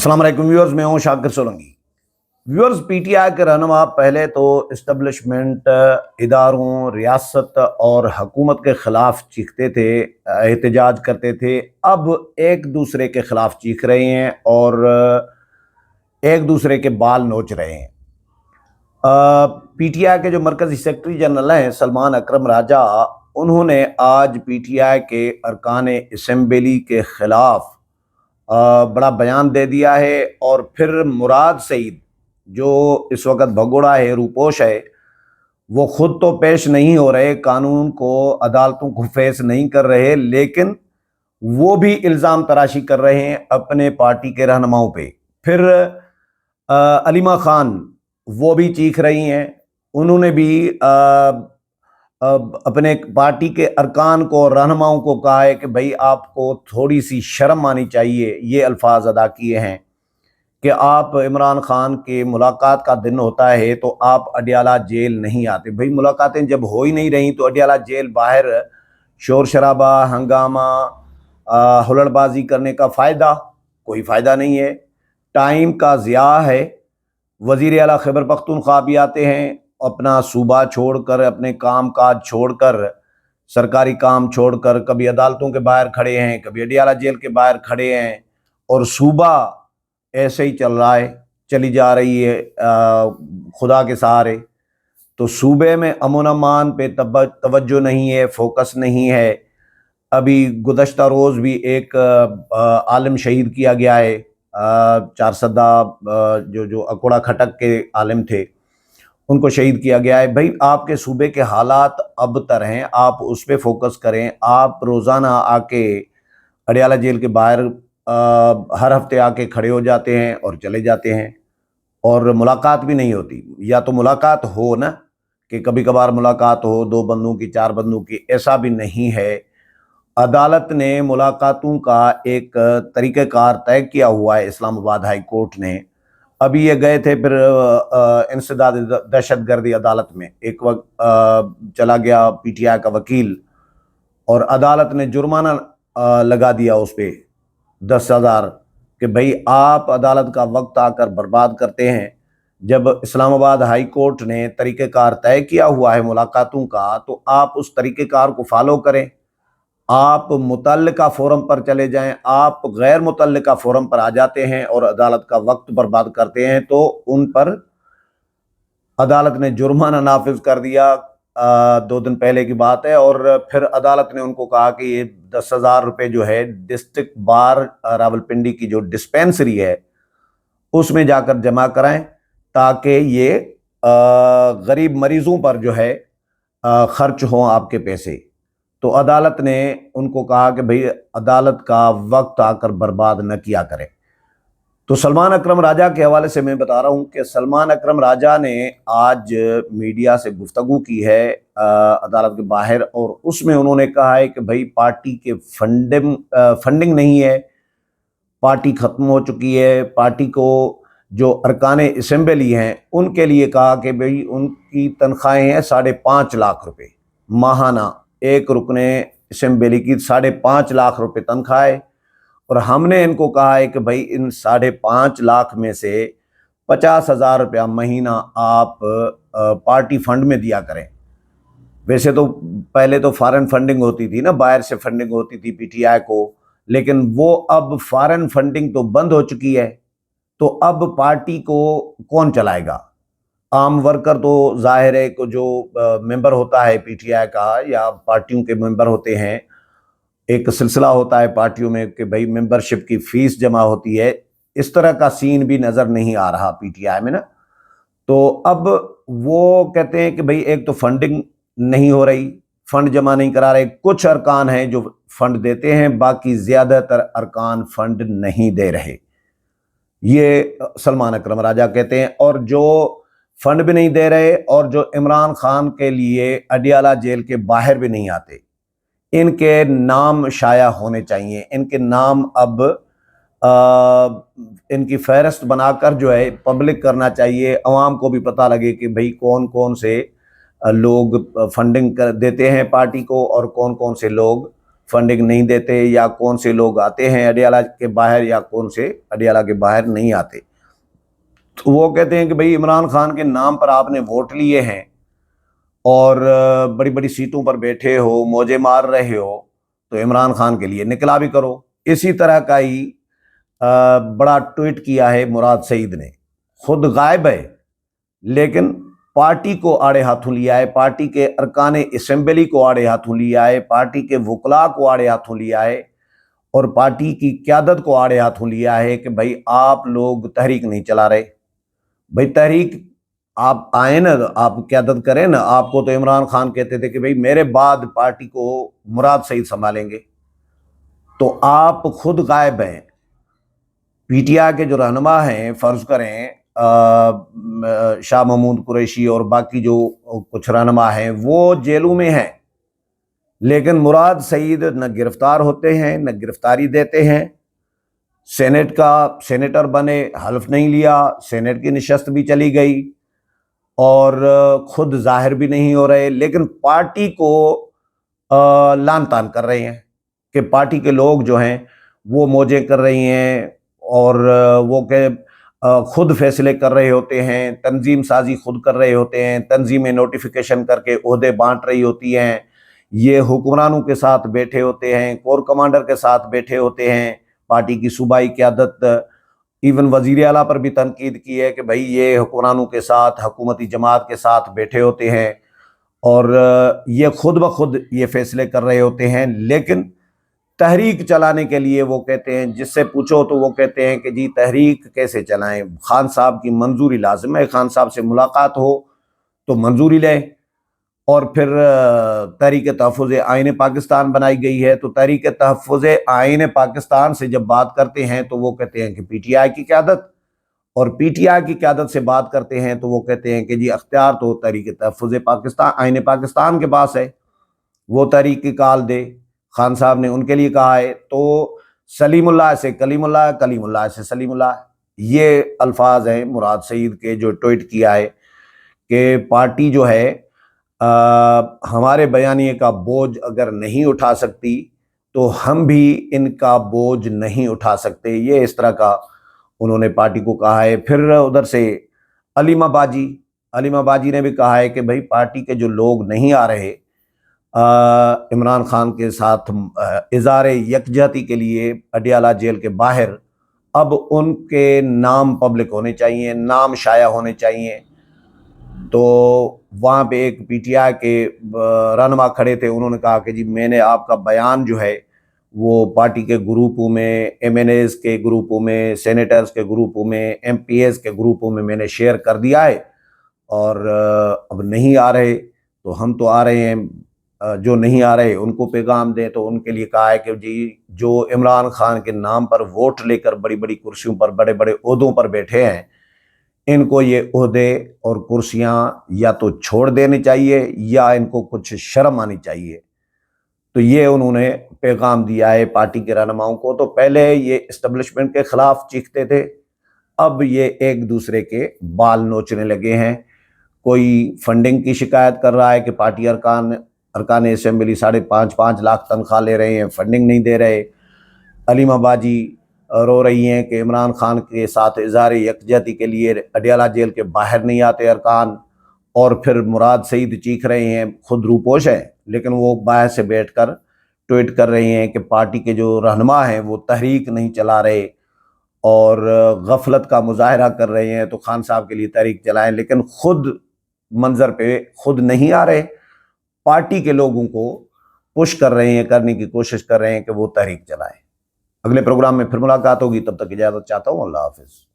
अस्सलाम वालेकुम व्यूअर्स, मैं हूं शाकिर सोलंकी। व्यूअर्स, पीटीआई के रहनुमा पहले तो इस्टेब्लिशमेंट, इदारों, रियासत और हुकूमत के ख़िलाफ़ चीखते थे, एहतजाज करते थे। अब एक दूसरे के ख़िलाफ़ चीख रहे हैं और एक दूसरे के बाल नोच रहे हैं। पीटीआई के जो मरकज़ी सेक्रेटरी जनरल हैं सलमान अकरम राजा, उन्होंने आज पीटीआई के अरकान असम्बली के ख़िलाफ़ बड़ा बयान दे दिया है। और फिर मुराद सईद जो इस वक्त भगोड़ा है, रूपोश है, वो खुद तो पेश नहीं हो रहे, कानून को, अदालतों को फेस नहीं कर रहे, लेकिन वो भी इल्ज़ाम तराशी कर रहे हैं अपने पार्टी के रहनुमाओं पे। फिर अलीमा खान वो भी चीख रही हैं, उन्होंने भी अपने पार्टी के अरकान को, रहनुमाओं को कहा है कि भाई आपको थोड़ी सी शर्म आनी चाहिए। ये अल्फाज अदा किए हैं कि आप इमरान खान के मुलाकात का दिन होता है तो आप अडियाला जेल नहीं आते। भाई मुलाकातें जब हो ही नहीं रही तो अडियाला जेल बाहर शोर शराबा, हंगामा, हुल्लड़बाजी करने का फ़ायदा कोई फ़ायदा नहीं है, टाइम का ज़िया है। वज़ीर आला खैबर पख्तूनख्वा भी आते हैं, अपना सूबा छोड़कर, अपने काम काज छोड़कर, सरकारी काम छोड़कर, कभी अदालतों के बाहर खड़े हैं, कभी अडियाला जेल के बाहर खड़े हैं, और सूबा ऐसे ही चल रहा है, चली जा रही है खुदा के सहारे। तो सूबे में अमन अमान पे तवज्जो नहीं है, फोकस नहीं है। अभी गुज़श्ता रोज़ भी एक आलिम शहीद किया गया है, चारसदा जो अकोड़ा खटक के आलिम थे, उनको शहीद किया गया है। भाई आपके सूबे के हालात अबतर हैं, आप उस पर फोकस करें। आप रोज़ाना आके अडियाला जेल के बाहर हर हफ्ते आके खड़े हो जाते हैं और चले जाते हैं, और मुलाकात भी नहीं होती। या तो मुलाकात हो ना, कि कभी कभार मुलाकात हो, 2 बंदों की, 4 बंदों की, ऐसा भी नहीं है। अदालत ने मुलाकातों का एक तरीक़ेकार तय किया हुआ है, इस्लामाबाद हाई कोर्ट ने। अभी ये गए थे, फिर इंसदाद दहशतगर्दी अदालत में एक वक्त चला गया पीटीआई का वकील, और अदालत ने जुर्माना लगा दिया उस पर 10,000 कि भाई आप अदालत का वक्त आकर बर्बाद करते हैं। जब इस्लामाबाद हाई कोर्ट ने तरीक़ेकार तय किया हुआ है मुलाकातों का, तो आप उस तरीक़ेकार को फॉलो करें। आप मुतल्लिका फोरम पर चले जाएं, आप गैर मुतल्लिका फोरम पर आ जाते हैं और अदालत का वक्त बर्बाद करते हैं। तो उन पर अदालत ने जुर्माना नाफिज कर दिया, 2 दिन पहले की बात है। और फिर अदालत ने उनको कहा कि ये 10,000 रुपये जो है डिस्ट्रिक्ट बार रावलपिंडी की जो डिस्पेंसरी है उसमें जाकर जमा कराएं, ताकि ये गरीब मरीजों पर जो है खर्च हों आपके पैसे। तो अदालत ने उनको कहा कि भाई अदालत का वक्त आकर बर्बाद न किया करें। तो सलमान अकरम राजा के हवाले से मैं बता रहा हूं कि सलमान अकरम राजा ने आज मीडिया से गुफ्तगू की है अदालत के बाहर, और उसमें उन्होंने कहा है कि भाई पार्टी के फंडिंग नहीं है, पार्टी ख़त्म हो चुकी है। पार्टी को जो अरकान असम्बली हैं उनके लिए कहा कि भाई उनकी तनख्वाहें हैं 5.5 लाख रुपये माहाना, एक रुकने असम्बली की 5.5 लाख रुपये तनख्वाह है। और हमने इनको कहा है कि भाई इन 5.5 लाख में से 50,000 रुपया महीना आप पार्टी फंड में दिया करें। वैसे तो पहले तो फॉरेन फंडिंग होती थी ना, बाहर से फंडिंग होती थी पीटीआई को, लेकिन वो अब फॉरेन फंडिंग तो बंद हो चुकी है। तो अब पार्टी को कौन चलाएगा? आम वर्कर तो जाहिर है कि जो मेंबर होता है पीटीआई का, या पार्टियों के मेंबर होते हैं, एक सिलसिला होता है पार्टियों में कि भाई मेंबरशिप की फीस जमा होती है। इस तरह का सीन भी नज़र नहीं आ रहा पीटीआई में ना। तो अब वो कहते हैं कि भाई एक तो फंडिंग नहीं हो रही, फंड जमा नहीं करा रहे। कुछ अरकान हैं जो फंड देते हैं, बाकी ज़्यादातर अरकान फंड नहीं दे रहे, ये सलमान अकरम राजा कहते हैं। और जो फंड भी नहीं दे रहे, और जो इमरान खान के लिए अडियाला जेल के बाहर भी नहीं आते, इनके नाम शाया होने चाहिए। इनके नाम अब इनकी फहरिस्त बनाकर जो है पब्लिक करना चाहिए, अवाम को भी पता लगे कि भाई कौन कौन से लोग फंडिंग देते हैं पार्टी को और कौन कौन से लोग फंडिंग नहीं देते, या कौन से लोग आते हैं अडियाला के बाहर या कौन से अडियाला के बाहर नहीं आते। तो वो कहते हैं कि भाई इमरान खान के नाम पर आपने वोट लिए हैं और बड़ी बड़ी सीटों पर बैठे हो, मौजे मार रहे हो, तो इमरान खान के लिए निकला भी करो। इसी तरह का ही बड़ा ट्वीट किया है मुराद सईद ने। खुद गायब है लेकिन पार्टी को आड़े हाथों लिया है, पार्टी के अरकान असेंबली को आड़े हाथों लिया है, पार्टी के वकला को आड़े हाथों लिया है और पार्टी की क़यादत को आड़े हाथों लिया है कि भाई आप लोग तहरीक नहीं चला रहे। भाई तहरीक आप आए ना, आप क़यादत करें ना। आपको तो इमरान खान कहते थे कि भाई मेरे बाद पार्टी को मुराद सईद संभालेंगे, तो आप खुद गायब हैं। पीटीआई के जो रहनुमा हैं, फ़र्ज़ करें शाह महमूद कुरैशी और बाकी जो कुछ रहनुमा हैं, वो जेलों में हैं, लेकिन मुराद सईद न गिरफ्तार होते हैं न गिरफ्तारी देते हैं। सेनेट का सेनेटर बने, हल्फ नहीं लिया, सेनेट की नशस्त भी चली गई और खुद जाहिर भी नहीं हो रहे, लेकिन पार्टी को लान तान कर रहे हैं कि पार्टी के लोग जो हैं वो मौजे कर रही हैं और वो के खुद फैसले कर रहे होते हैं, तंजीम साजी खुद कर रहे होते हैं, तंजीमें नोटिफिकेशन करके ओहदे बांट रही होती हैं, ये हुक्मरानों के साथ बैठे होते हैं, कोर कमांडर के साथ बैठे होते हैं। पार्टी की सूबाई क़यादत, इवन वज़ीर आला पर भी तनकीद की है कि भाई ये हुक्मरानों के साथ, हुकूमती जमात के साथ बैठे होते हैं और ये खुद ब खुद ये फैसले कर रहे होते हैं। लेकिन तहरीक चलाने के लिए वो कहते हैं, जिससे पूछो तो वो कहते हैं कि जी तहरीक कैसे चलाएं, खान साहब की मंजूरी लाजिम है, खान साहब से मुलाकात हो तो मंजूरी लें। और फिर तहरीक तहफ़्फ़ुज़ आईन पाकिस्तान बनाई गई है, तो तहरीक तहफ़्फ़ुज़ आईन पाकिस्तान से जब बात करते हैं तो वो कहते हैं कि पीटीआई की क़यादत, और पीटीआई की क़यादत से बात करते हैं तो वो कहते हैं कि जी अख्तियार तो तहरीक तहफ़्फ़ुज़ पाकिस्तान आईन पाकिस्तान के पास है, वो तहरीक की कॉल दे। खान साहब ने उनके लिए कहा है। तो सलीमुल्लाह से कलीमुल्लाह, कलीमुल्लाह से सलीमुल्लाह, ये अल्फाज हैं मुराद सईद के जो ट्वीट किया है कि पार्टी जो है हमारे बयानिए का बोझ अगर नहीं उठा सकती तो हम भी इनका बोझ नहीं उठा सकते। ये इस तरह का उन्होंने पार्टी को कहा है। फिर उधर से अलीमा बाजी ने भी कहा है कि भाई पार्टी के जो लोग नहीं आ रहे इमरान खान के साथ इज़ारे यकजहती के लिए अडियाला जेल के बाहर, अब उनके नाम पब्लिक होने चाहिए, नाम शाया होने चाहिए। तो वहाँ पे एक पीटीआई के रहनुमा खड़े थे, उन्होंने कहा कि जी मैंने आपका बयान जो है वो पार्टी के ग्रुपों में, एमएनएस के ग्रुपों में, सेनेटर्स के ग्रुपों में, एमपीएस के ग्रुपों में मैंने शेयर कर दिया है और अब नहीं आ रहे, तो हम तो आ रहे हैं, जो नहीं आ रहे उनको पैगाम दें। तो उनके लिए कहा है कि जी जो इमरान खान के नाम पर वोट लेकर बड़ी बड़ी कुर्सियों पर, बड़े बड़े ओहदों पर बैठे हैं, इनको ये ओहदे और कुर्सियां या तो छोड़ देनी चाहिए या इनको कुछ शर्म आनी चाहिए। तो ये उन्होंने पैगाम दिया है पार्टी के रहनुमाओं को। तो पहले ये इस्टेब्लिशमेंट के खिलाफ चीखते थे, अब ये एक दूसरे के बाल नोचने लगे हैं। कोई फंडिंग की शिकायत कर रहा है कि पार्टी अरकान असेंबली 5.5 लाख तनख्वाह ले रहे हैं, फंडिंग नहीं दे रहे। अलीमा बाजी रो रही हैं कि इमरान खान के साथ इज़हार यकजहती के लिए अडियाला जेल के बाहर नहीं आते अरकान। और फिर मुराद सईद चीख रहे हैं, खुद रूपोश है लेकिन वो बाहर से बैठकर ट्वीट कर रहे हैं कि पार्टी के जो रहनुमा हैं वो तहरीक नहीं चला रहे और गफलत का मुजाहरा कर रहे हैं, तो खान साहब के लिए तहरीक चलाएं, लेकिन खुद मंजर पे खुद नहीं आ रहे, पार्टी के लोगों को पुश कर रहे हैं, करने की कोशिश कर रहे हैं कि वो तहरीक चलाएं। अगले प्रोग्राम में फिर मुलाकात होगी, तब तक इजाज़त चाहता हूँ। अल्लाह हाफिज़।